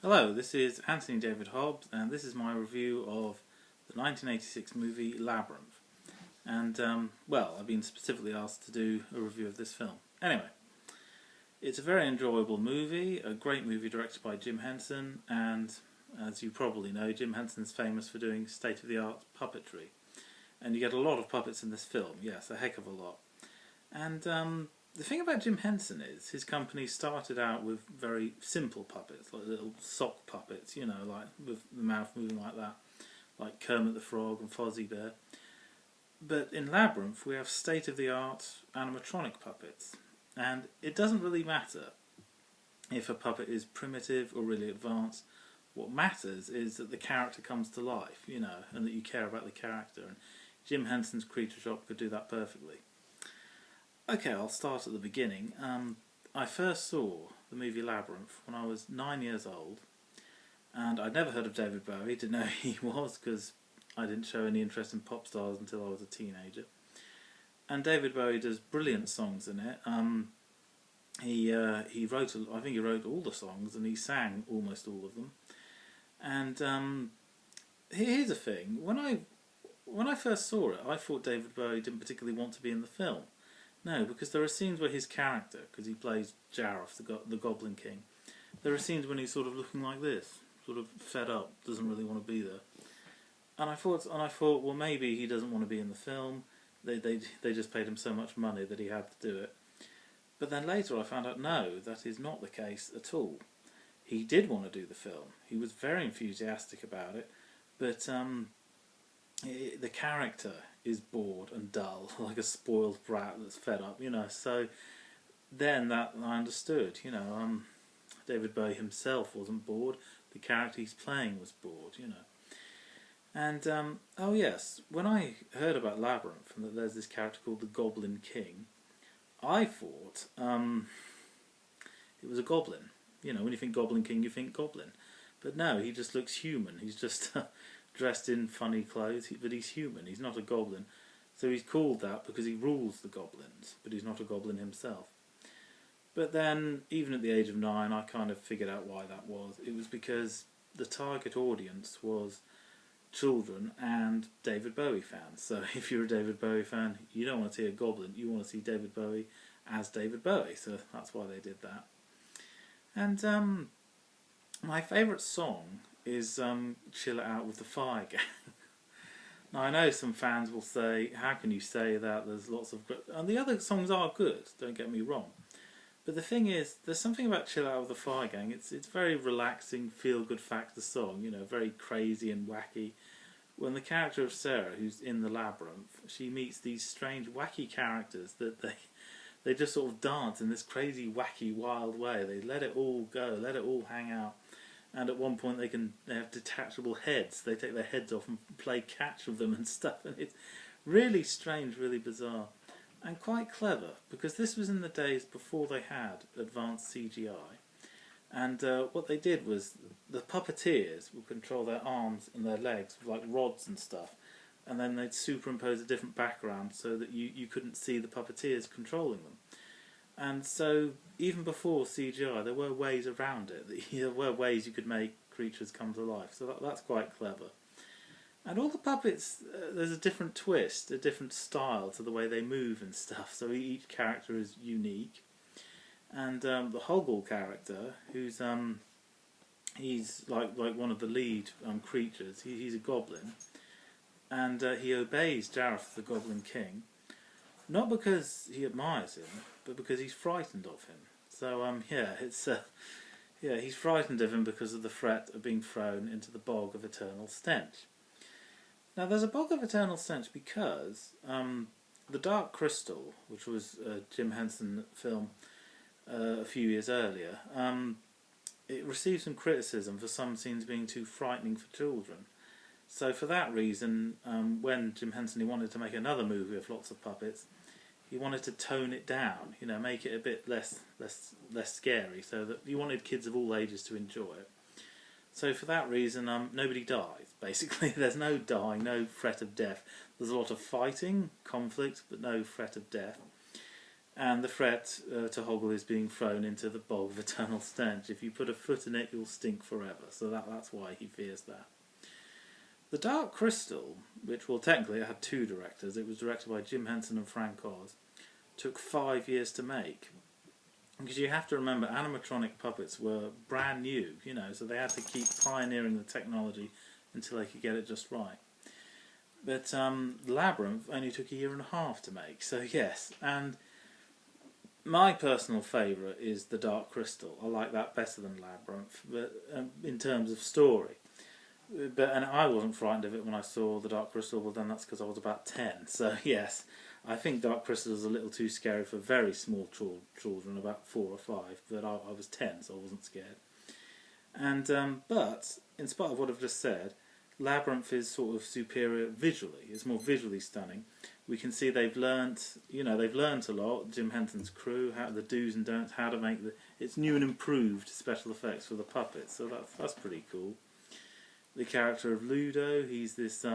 Hello, this is Anthony David Hobbs, and this is my review of the 1986 movie Labyrinth. And, well, I've been specifically asked to do a review of this film. Anyway, it's a very enjoyable movie, a great movie directed by Jim Henson, and as you probably know, Jim Henson's famous for doing state-of-the-art puppetry. And you get a lot of puppets in this film, yes, a heck of a lot. And the thing about Jim Henson is his company started out with very simple puppets, like little sock puppets, you know, like with the mouth moving like that, like Kermit the Frog and Fozzie Bear. But in Labyrinth we have state-of-the-art animatronic puppets, and it doesn't really matter if a puppet is primitive or really advanced. What matters is that the character comes to life, you know, and that you care about the character, and Jim Henson's Creature Shop could do that perfectly. Okay, I'll start at the beginning. I first saw the movie Labyrinth when I was 9 years old, and I'd never heard of David Bowie, didn't know who he was because I didn't show any interest in pop stars until I was a teenager. And David Bowie does brilliant songs in it. He wrote, I think he wrote all the songs, and he sang almost all of them. And here's the thing: when I first saw it, I thought David Bowie didn't particularly want to be in the film. No, because there are scenes where his character, because he plays Jareth, the Goblin King, there are scenes when he's sort of looking like this, sort of fed up, doesn't really want to be there. And I thought, well, maybe he doesn't want to be in the film. They just paid him so much money that he had to do it. But then later I found out, no, that is not the case at all. He did want to do the film. He was very enthusiastic about it, but the character is bored and dull, like a spoiled brat that's fed up, you know. So then that I understood, you know. David Bowie himself wasn't bored. The character he's playing was bored, you know. And oh yes, when I heard about Labyrinth and that there's this character called the Goblin King, I thought it was a goblin. You know, when you think Goblin King, you think goblin. But no, he just looks human. He's just dressed in funny clothes, but he's human. He's not a goblin. So he's called that because he rules the goblins, but he's not a goblin himself. But then, even at the age of 9, I kind of figured out why that was. It was because the target audience was children and David Bowie fans. So if you're a David Bowie fan, you don't want to see a goblin, you want to see David Bowie as David Bowie. So that's why they did that. And my favourite song is Chill It Out with the Fire Gang. Now I know some fans will say, how can you say that, there's lots of... And the other songs are good, don't get me wrong. But the thing is, there's something about Chill Out with the Fire Gang, it's very relaxing, feel-good factor song, you know, very crazy and wacky. When the character of Sarah, who's in the labyrinth, she meets these strange, wacky characters that they just sort of dance in this crazy, wacky, wild way. They let it all go, let it all hang out. And at one point they have detachable heads. They take their heads off and play catch with them and stuff. And it's really strange, really bizarre. And quite clever, because this was in the days before they had advanced CGI. And what they did was, the puppeteers would control their arms and their legs with like rods and stuff. And then they'd superimpose a different background so that you couldn't see the puppeteers controlling them. And so, even before CGI, there were ways around it. There were ways you could make creatures come to life. So that's quite clever. And all the puppets, there's a different twist, a different style to the way they move and stuff. So each character is unique. And the Hoggle character, who's he's like one of the lead creatures. He's a goblin, and he obeys Jareth, the Goblin King. Not because he admires him, but because he's frightened of him. So yeah, he's frightened of him because of the threat of being thrown into the bog of eternal stench. Now there's a bog of eternal stench because the Dark Crystal, which was a Jim Henson film a few years earlier, it received some criticism for some scenes being too frightening for children. So for that reason, when Jim Henson wanted to make another movie with lots of puppets, he wanted to tone it down, you know, make it a bit less scary, so that he wanted kids of all ages to enjoy it. So for that reason, nobody dies, basically. There's no dying, no threat of death. There's a lot of fighting, conflict, but no threat of death. And the threat to Hoggle is being thrown into the bog of eternal stench. If you put a foot in it, you'll stink forever. So that's why he fears that. The Dark Crystal, which, well, technically it had two directors. It was directed by Jim Henson and Frank Oz. Took 5 years to make. Because you have to remember, animatronic puppets were brand new, you know, so they had to keep pioneering the technology until they could get it just right. But Labyrinth only took 1.5 years to make, so yes. And my personal favourite is The Dark Crystal. I like that better than Labyrinth, but in terms of story. And I wasn't frightened of it when I saw The Dark Crystal, well then that's because I was about 10, so yes. I think Dark Crystal is a little too scary for very small children, about 4 or 5, but I was 10, so I wasn't scared. And but in spite of what I've just said, Labyrinth is sort of superior visually. It's more visually stunning. We can see they've learnt a lot. Jim Henson's crew, how the do's and don'ts, how to make it's new and improved special effects for the puppets. So that's pretty cool. The character of Ludo, he's this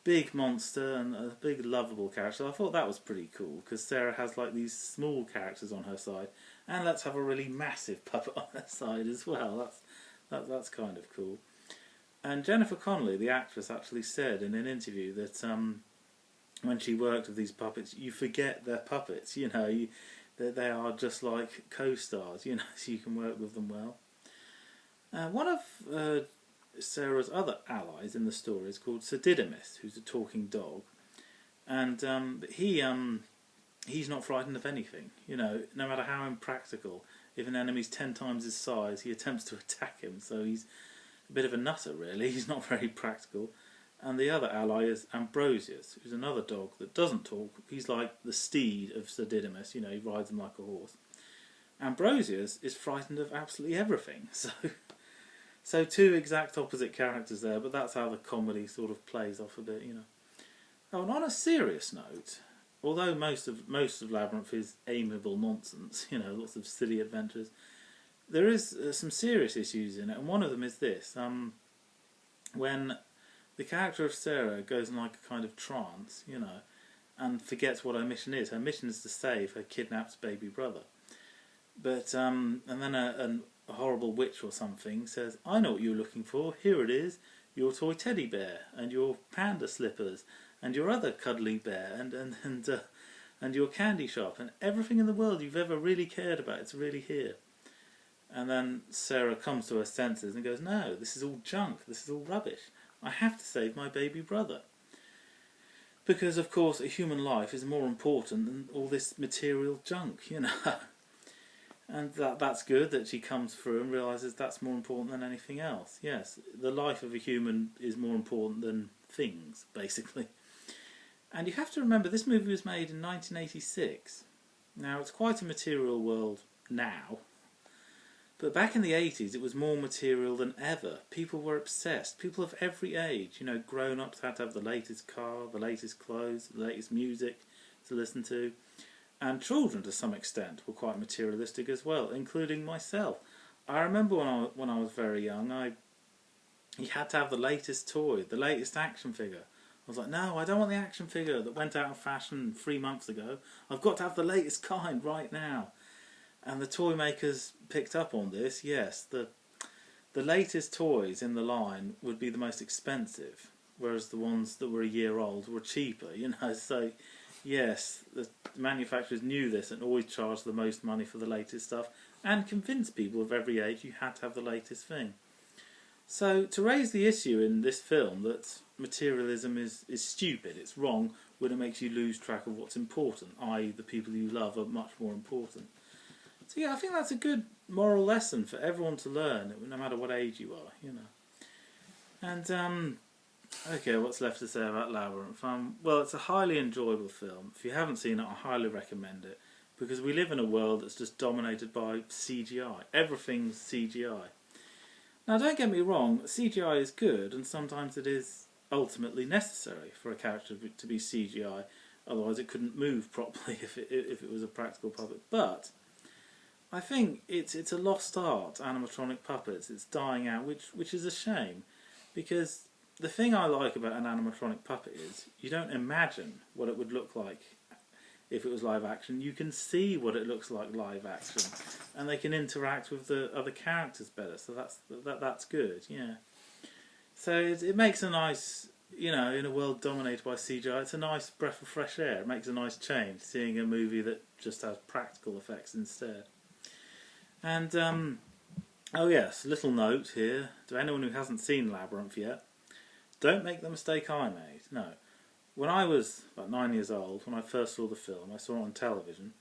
big monster and a big lovable character. I thought that was pretty cool because Sarah has like these small characters on her side, and let's have a really massive puppet on her side as well. That's kind of cool. And Jennifer Connelly, the actress, actually said in an interview that when she worked with these puppets, you forget they're puppets. You know, that they are just like co-stars. You know, so you can work with them well. One of Sarah's other allies in the story is called Sir Didymus, who's a talking dog, and he's not frightened of anything. You know, no matter how impractical. If an enemy's 10 times his size, he attempts to attack him. So he's a bit of a nutter, really. He's not very practical. And the other ally is Ambrosius, who's another dog that doesn't talk. He's like the steed of Sir Didymus. You know, he rides him like a horse. Ambrosius is frightened of absolutely everything. So two exact opposite characters there, but that's how the comedy sort of plays off a bit, you know. Oh, and on a serious note, although most of Labyrinth is amiable nonsense, you know, lots of silly adventures, there is some serious issues in it, and one of them is this: when the character of Sarah goes in like a kind of trance, you know, and forgets what her mission is. Her mission is to save her kidnapped baby brother. But and then a horrible witch or something says, "I know what you're looking for. Here it is: your toy teddy bear and your panda slippers and your other cuddly bear and your candy shop and everything in the world you've ever really cared about. It's really here." And then Sarah comes to her senses and goes, "No, this is all junk. This is all rubbish. I have to save my baby brother." Because, of course, a human life is more important than all this material junk, you know. And that's good that she comes through and realises that's more important than anything else. Yes, the life of a human is more important than things, basically. And you have to remember, this movie was made in 1986. Now, it's quite a material world now. But back in the 80s, it was more material than ever. People were obsessed. People of every age, you know, grown-ups had to have the latest car, the latest clothes, the latest music to listen to. And children, to some extent, were quite materialistic as well, including myself. I remember when I was very young, you had to have the latest toy, the latest action figure. I was like, no, I don't want the action figure that went out of fashion 3 months ago. I've got to have the latest kind right now. And the toy makers picked up on this. Yes, the latest toys in the line would be the most expensive, whereas the ones that were a year old were cheaper, you know. So, yes, the manufacturers knew this and always charged the most money for the latest stuff and convinced people of every age you had to have the latest thing. So, to raise the issue in this film that materialism is stupid, it's wrong when it makes you lose track of what's important, i.e. the people you love are much more important. So yeah, I think that's a good moral lesson for everyone to learn, no matter what age you are, you know. And, okay, what's left to say about Labyrinth? Well, it's a highly enjoyable film. If you haven't seen it, I highly recommend it, because we live in a world that's just dominated by CGI. Everything's CGI. Now, don't get me wrong, CGI is good, and sometimes it is ultimately necessary for a character to be CGI, otherwise it couldn't move properly if it was a practical puppet. But I think it's a lost art, animatronic puppets. It's dying out, which is a shame, because the thing I like about an animatronic puppet is you don't imagine what it would look like if it was live action, you can see what it looks like live action, and they can interact with the other characters better. So that's good, yeah. So it makes a nice, in a world dominated by CGI, it's a nice breath of fresh air. It makes a nice change seeing a movie that just has practical effects instead. And oh yes, little note here to anyone who hasn't seen Labyrinth yet: don't make the mistake I made. No. When I was about 9 years old, when I first saw the film, I saw it on television.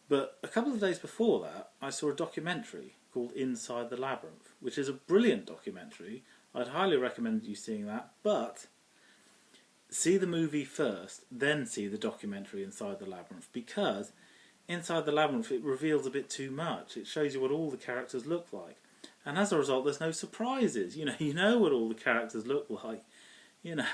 But a couple of days before that, I saw a documentary called Inside the Labyrinth, which is a brilliant documentary. I'd highly recommend you seeing that, but see the movie first, then see the documentary Inside the Labyrinth, because Inside the Labyrinth it reveals a bit too much. It shows you what all the characters look like. And as a result, there's no surprises. You know what all the characters look like. And,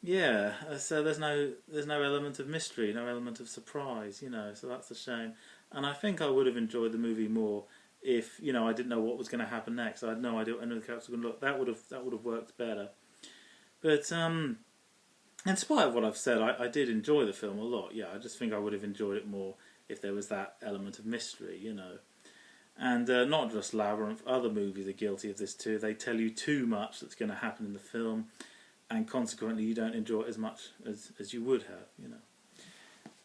yeah, so there's no element of mystery, no element of surprise, so that's a shame. And I think I would have enjoyed the movie more if, I didn't know what was going to happen next. I had no idea what any of the characters were going to look. That would have worked better. But in spite of what I've said, I did enjoy the film a lot. Yeah, I just think I would have enjoyed it more if there was that element of mystery, And not just Labyrinth, other movies are guilty of this too. They tell you too much that's going to happen in the film, and consequently you don't enjoy it as much as you would have,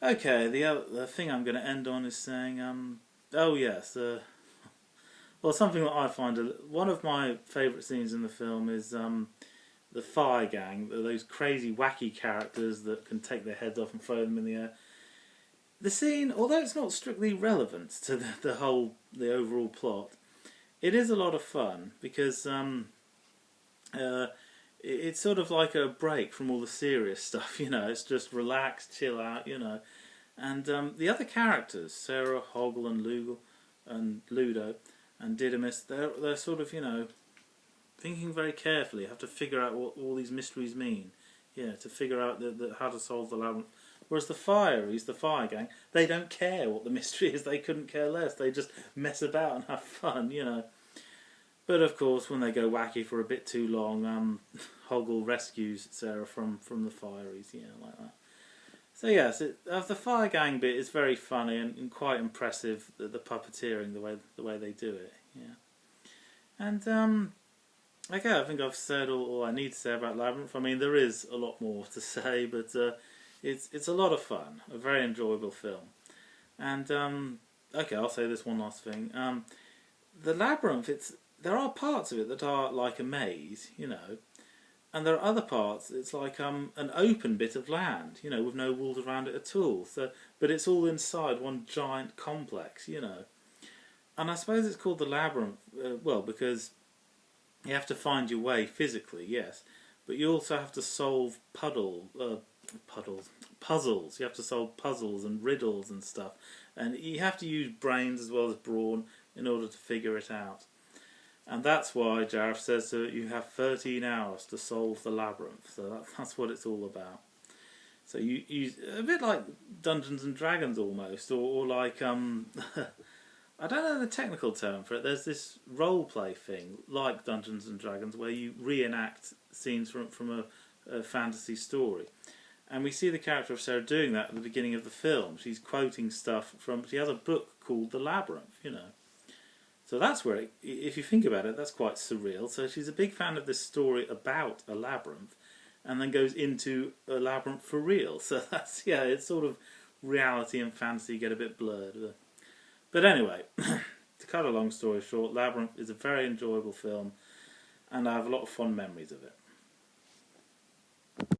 Okay, the thing I'm going to end on is saying, oh yes, well, something that I find, one of my favourite scenes in the film is the Fire Gang, those crazy wacky characters that can take their heads off and throw them in the air. The scene, although it's not strictly relevant to the overall plot, it is a lot of fun because it's sort of like a break from all the serious stuff, It's just relax, chill out, And the other characters, Sarah, Hoggle, and Ludo, and Didymus, they're sort of, thinking very carefully. You have to figure out what all these mysteries mean, to figure out how to solve the labyrinth. Whereas the Fire Gang, they don't care what the mystery is. They couldn't care less. They just mess about and have fun, But of course, when they go wacky for a bit too long, Hoggle rescues Sarah from the Fireys, like that. So yes, the Fire Gang bit is very funny and quite impressive. The puppeteering, the way they do it, And okay, I think I've said all I need to say about Labyrinth. I mean, there is a lot more to say, but it's a lot of fun, a very enjoyable film. And okay, I'll say this one last thing. The Labyrinth, there are parts of it that are like a maze, and there are other parts. It's like an open bit of land, with no walls around it at all. So, but it's all inside one giant complex, And I suppose it's called the Labyrinth, well, because you have to find your way physically, yes, but you also have to solve puzzles. You have to solve puzzles and riddles and stuff, and you have to use brains as well as brawn in order to figure it out. And that's why Jareth says that you have 13 hours to solve the labyrinth. So that's what it's all about. So you a bit like Dungeons and Dragons almost, or like I don't know the technical term for it. There's this role play thing like Dungeons and Dragons where you reenact scenes from a fantasy story. And we see the character of Sarah doing that at the beginning of the film. She's quoting stuff she has a book called The Labyrinth, So that's where, if you think about it, that's quite surreal. So she's a big fan of this story about a labyrinth, and then goes into a labyrinth for real. So that's, it's sort of reality and fantasy get a bit blurred. But anyway, to cut a long story short, Labyrinth is a very enjoyable film, and I have a lot of fond memories of it.